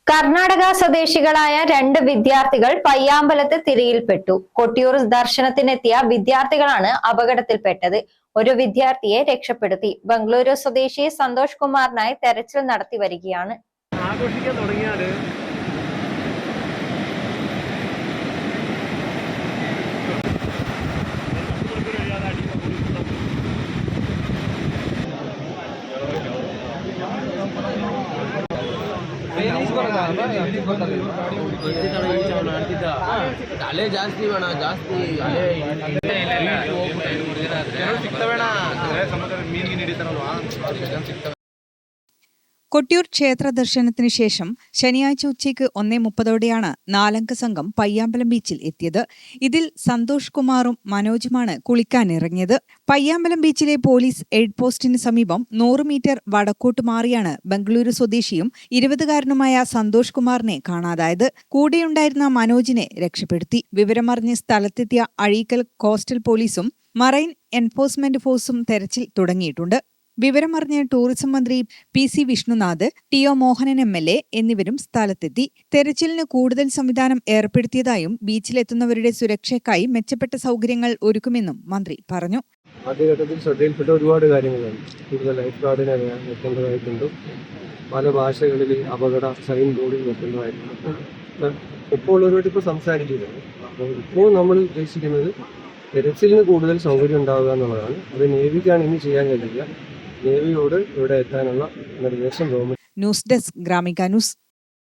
കർണാടക സ്വദേശികളായ 2 വിദ്യാർത്ഥികൾ പയ്യാമ്പലത്ത് തിരയിൽപ്പെട്ടു. കൊട്ടിയൂർ ദർശനത്തിനെത്തിയ വിദ്യാർത്ഥികളാണ് അപകടത്തിൽപ്പെട്ടത്. ഒരു വിദ്യാർത്ഥിയെ രക്ഷപ്പെടുത്തി. ബംഗളൂരു സ്വദേശി സന്തോഷ് കുമാറിനായി തെരച്ചിൽ നടത്തി വരികയാണ്. ಅಲೆ ಜಾಸ್ತಿ ಬೇಡ ಜಾಸ್ತಿ ಅಲೆ ಸಿಗ್ತವೇಣ ಮೀನಿಗೆ ಹಿಡಿತಾರಲ್ವಾ. കൊട്ടിയൂർ ക്ഷേത്ര ദർശനത്തിന് ശേഷം ശനിയാഴ്ച ഉച്ചയ്ക്ക് 1:30 നാലംഗ സംഘം പയ്യാമ്പലം ബീച്ചിൽ എത്തിയത്. ഇതിൽ സന്തോഷ് കുമാറും മനോജുമാണ് കുളിക്കാനിറങ്ങിയത്. പയ്യാമ്പലം ബീച്ചിലെ പോലീസ് എയ്ഡ് പോസ്റ്റിന് സമീപം 100 മീറ്റർ വടക്കോട്ട് മാറിയാണ് ബംഗളൂരു സ്വദേശിയും 20-കാരനുമായ സന്തോഷ് കുമാറിനെ കാണാതായത്. കൂടെയുണ്ടായിരുന്ന മനോജിനെ രക്ഷപ്പെടുത്തി. വിവരമറിഞ്ഞ് സ്ഥലത്തെത്തിയ അഴീക്കൽ കോസ്റ്റൽ പോലീസും മറൈൻ എൻഫോഴ്സ്മെന്റ് ഫോഴ്സും തെരച്ചിൽ തുടങ്ങിയിട്ടുണ്ട്. വിവരമറിഞ്ഞ് ടൂറിസം മന്ത്രി PC Vishnunath, TO Mohanan MLA എന്നിവരും സ്ഥലത്തെത്തി. തെരച്ചിലിന് കൂടുതൽ സംവിധാനം ഏർപ്പെടുത്തിയതായും ബീച്ചിലെത്തുന്നവരുടെ സുരക്ഷയ്ക്കായി മെച്ചപ്പെട്ട സൗകര്യങ്ങൾ ഒരുക്കുമെന്നും മന്ത്രി പറഞ്ഞു. ആദ്യഘട്ടത്തിൽ ശ്രദ്ധയിൽപ്പെട്ട ഒരുപാട് കാര്യങ്ങളാണ്. കൂടുതൽ ലൈഫ് ഗാർഡിനെ വെക്കേണ്ടതായിട്ടുണ്ട്. പല ഭാഷകളിൽ അപകട സൈൻ ബോർഡിൽ വെക്കേണ്ടതായിട്ടുണ്ട്. ഇപ്പോൾ ഒരുപാട് ഇപ്പോൾ സംസാരിക്കുന്നത്. അപ്പോൾ ഇപ്പോൾ നമ്മൾ ഉദ്ദേശിക്കുന്നത് തെരച്ചിലിന് കൂടുതൽ സൗകര്യം ഉണ്ടാവുക എന്നുള്ളതാണ്. അത് നേവിക്കാണ് ഇനി ചെയ്യാൻ കഴിയില്ല. നേവിയോട് ഇവിടെ എത്താനുള്ള നിർദ്ദേശം government. News desk Gramika news.